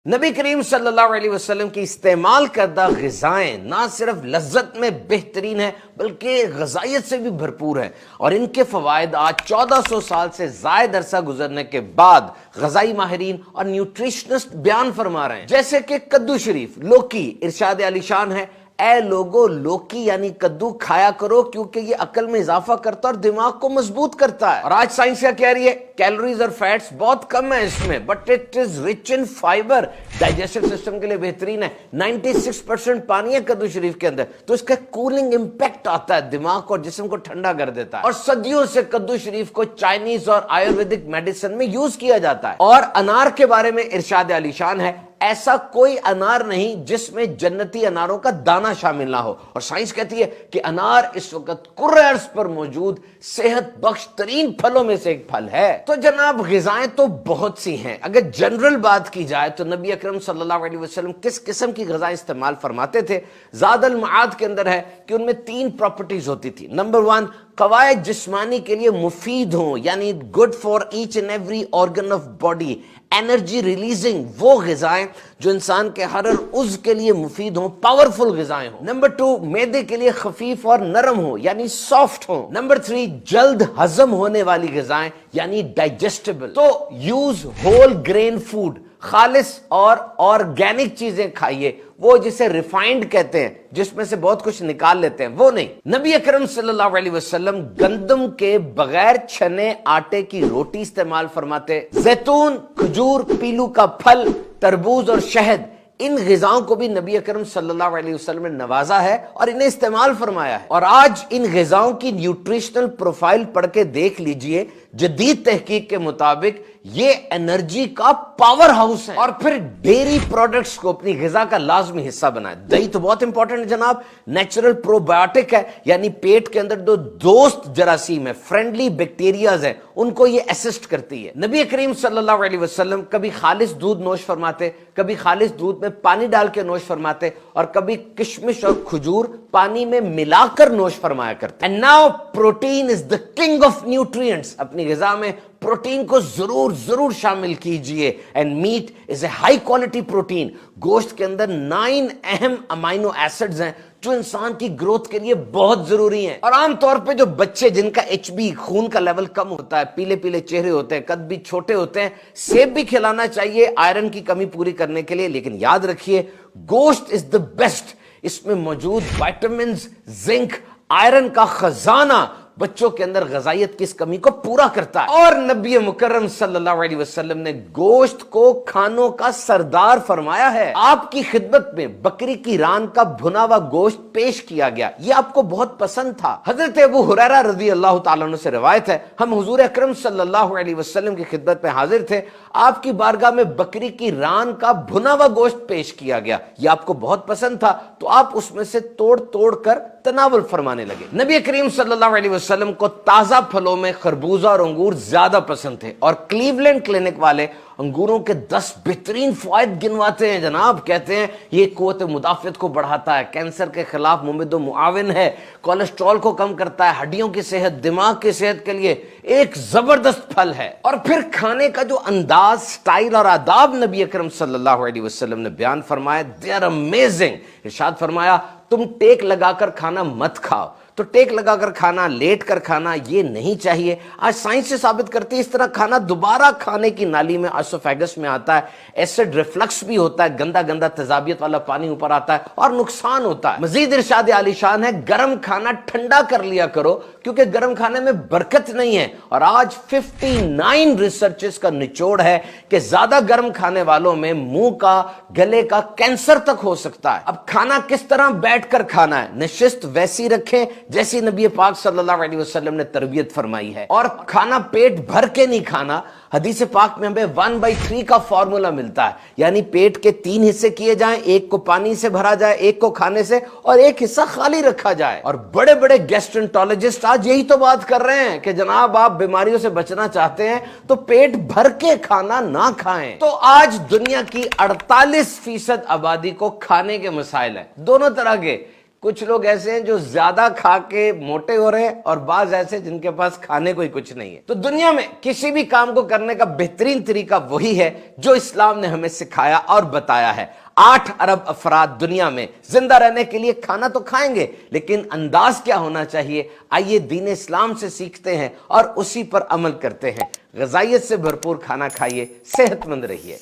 نبی کریم صلی اللہ علیہ وسلم کی استعمال کردہ غذائیں نہ صرف لذت میں بہترین ہیں بلکہ غذائیت سے بھی بھرپور ہیں، اور ان کے فوائد آج 1400 سال سے زائد عرصہ گزرنے کے بعد غذائی ماہرین اور نیوٹریشنسٹ بیان فرما رہے ہیں۔ جیسے کہ کدو شریف، لوکی، ارشاد علی شان ہے، اے لوگو لوکی یعنی کدو کھایا کرو کیونکہ یہ عقل میں اضافہ کرتا ہے اور دماغ کو مضبوط کرتا ہے۔ اور آج سائنس کیا کہہ رہی ہے؟ کیلوریز اور فیٹس بہت کم ہیں اس میں، but it is rich in fibre, digestive system کے لیے بہترین ہے۔ 96% پانی ہے کدو شریف کے اندر، تو اس کا کولنگ امپیکٹ آتا ہے، دماغ کو اور جسم کو ٹھنڈا کر دیتا ہے۔ اور صدیوں سے کدو شریف کو چائنیز اور آیورویدک میڈیسن میں یوز کیا جاتا ہے۔ اور انار کے بارے میں ارشاد علی شان ہے، ایسا کوئی انار نہیں جس میں جنتی اناروں کا دانہ شامل نہ ہو، اور سائنس کہتی ہے کہ انار اس وقت کرۂ ارض پر موجود صحت بخش ترین پھلوں میں سے ایک پھل ہے۔ تو جناب غذائیں تو بہت سی ہیں، اگر جنرل بات کی جائے تو نبی اکرم صلی اللہ علیہ وسلم کس قسم کی غذائیں استعمال فرماتے تھے؟ زاد المعاد کے اندر ہے کہ ان میں 3 پراپرٹیز ہوتی تھی۔ نمبر 1، قواعد جسمانی کے لیے مفید ہوں، یعنی good for each and every organ of body, energy releasing, وہ غذائیں جو انسان کے ہر عضو کے لیے مفید ہوں، پاورفل غذائیں ہوں۔ نمبر 2، معدے کے لیے خفیف اور نرم ہوں، یعنی سافٹ ہوں۔ نمبر 3، جلد ہضم ہونے والی غذائیں یعنی ڈائجسٹیبل۔ تو یوز ہول گرین فوڈ، خالص اور آرگینک چیزیں کھائیے، وہ جسے ریفائنڈ کہتے ہیں جس میں سے بہت کچھ نکال لیتے ہیں، وہ نہیں۔ نبی اکرم صلی اللہ علیہ وسلم گندم کے بغیر چھنے آٹے کی روٹی استعمال فرماتے، زیتون، کھجور، پیلو کا پھل، تربوز اور شہد، ان غذاؤں کو بھی نبی اکرم صلی اللہ علیہ وسلم نے نوازا ہے اور انہیں استعمال فرمایا ہے۔ اور آج ان غذاؤں کی نیوٹریشنل پروفائل پڑھ کے دیکھ لیجئے، جدید تحقیق کے مطابق یہ انرجی کا پاور ہاؤس ہے۔ اور پھر ڈیری پروڈکٹس کو اپنی غذا کا لازمی حصہ بنائے۔ دہی تو بہت امپورٹنٹ ہے جناب، نیچرل پروبایوٹک ہے، یعنی پیٹ کے اندر جو دوست جراثیم ہے، فرینڈلی بیکٹیریاز ہیں، ان کو یہ اسسٹ کرتی ہے۔ نبی کریم صلی اللہ علیہ وسلم کبھی خالص دودھ نوش فرماتے، کبھی خالص دودھ میں پانی ڈال کے نوش فرماتے، اور کبھی کشمش اور کھجور پانی میں ملا کر نوش فرمایا کرتے۔ And now protein is the king of nutrients، اپنی غذا میں پروٹین کو ضرور شامل کیجئے۔ And meat is a high quality protein, گوشت کے اندر 9 اہم امائنو ایسڈز ہیں جو انسان کی گروتھ کے لیے بہت ضروری ہیں۔ اور عام طور پہ جو بچے جن کا ایچ بی خون کا لیول کم ہوتا ہے، پیلے پیلے چہرے ہوتے ہیں، قد بھی چھوٹے ہوتے ہیں، سیب بھی کھلانا چاہیے آئرن کی کمی پوری کرنے کے لیے، لیکن یاد رکھیے گوشت از دا بیسٹ، اس میں موجود وائٹامنز، زنک، آئرن کا خزانہ بچوں کے اندر غذائیت کی اس کمی کو پورا کرتا ہے۔ اور نبی مکرم صلی اللہ علیہ وسلم نے گوشت کو کھانوں کا سردار فرمایا ہے۔ آپ کی خدمت میں بکری کی ران کا بھنا ہوا گوشت پیش کیا گیا، یہ آپ کو بہت پسند تھا۔ حضرت ابو ہریرہ رضی اللہ تعالیٰ عنہ سے روایت ہے، ہم حضور اکرم صلی اللہ علیہ وسلم کی خدمت میں حاضر تھے، آپ کی بارگاہ میں بکری کی ران کا بھنا ہوا گوشت پیش کیا گیا، یہ آپ کو بہت پسند تھا، تو آپ اس میں سے توڑ کر تناول فرمانے لگے۔ نبی کریم صلی اللہ علیہ وسلم کو تازہ پھلوں میں خربوزہ اور انگور زیادہ پسند تھے، اور کلیولینڈ کلینک والے انگوروں کے 10 بہترین فوائد گنواتے ہیں جناب، کہتے ہیں یہ قوت مدافعت کو بڑھاتا ہے، کینسر کے خلاف ممد و معاون ہے، کولیسٹرول کو کم کرتا ہے، ہڈیوں کی صحت، دماغ کی صحت کے لیے ایک زبردست پھل ہے۔ اور پھر کھانے کا جو انداز، سٹائل اور آداب نبی اکرم صلی اللہ علیہ وسلم نے بیان فرمایا، دے آر امیزنگ۔ ارشاد فرمایا تم ٹیک لگا کر کھانا مت کھاؤ، تو ٹیک لگا کر کھانا، لیٹ کر کھانا یہ نہیں چاہیے۔ آج سائنس سے ثابت کرتی ہے اس طرح کھانا دوبارہ کھانے کی نالی میں، اسوفیگس میں آتا ہے، ایسڈ ریفلکس بھی ہوتا ہے، گندا تیزابیت والا پانی اوپر آتا ہے اور نقصان ہوتا ہے۔ مزید ارشاد عالی شان ہے، گرم کھانا ٹھنڈا کر لیا کرو کیونکہ گرم کھانے میں برکت نہیں ہے۔ اور آج 59 ریسرچز کا نچوڑ ہے کہ زیادہ گرم کھانے والوں میں منہ کا، گلے کا کینسر تک ہو سکتا ہے۔ اب کھانا کس طرح بیٹھ کر کھانا ہے؟ نشست ویسی رکھیں جیسی نبی پاک صلی اللہ علیہ وسلم نے تربیت فرمائی ہے، اور کھانا پیٹ بھر کے نہیں کھانا۔ حدیث پاک میں ہمیں 1/3 کا فارمولا ملتا ہے، یعنی پیٹ کے 3 حصے کیے جائیں، ایک کو پانی سے بھرا جائے، ایک کو کھانے سے، اور ایک حصہ خالی رکھا جائے۔ اور بڑے بڑے گیسٹرنٹولوجسٹ آج یہی تو بات کر رہے ہیں کہ جناب آپ بیماریوں سے بچنا چاہتے ہیں تو پیٹ بھر کے کھانا نہ کھائیں۔ تو آج دنیا کی 48% آبادی کو کھانے کے مسائل ہیں، دونوں طرح کے، کچھ لوگ ایسے ہیں جو زیادہ کھا کے موٹے ہو رہے ہیں اور بعض ایسے جن کے پاس کھانے کو ہی کچھ نہیں ہے۔ تو دنیا میں کسی بھی کام کو کرنے کا بہترین طریقہ وہی ہے جو اسلام نے ہمیں سکھایا اور بتایا ہے۔ 8 ارب افراد دنیا میں زندہ رہنے کے لیے کھانا تو کھائیں گے، لیکن انداز کیا ہونا چاہیے؟ آئیے دین اسلام سے سیکھتے ہیں اور اسی پر عمل کرتے ہیں۔ غذائیت سے بھرپور کھانا کھائیے، صحت مند رہیے۔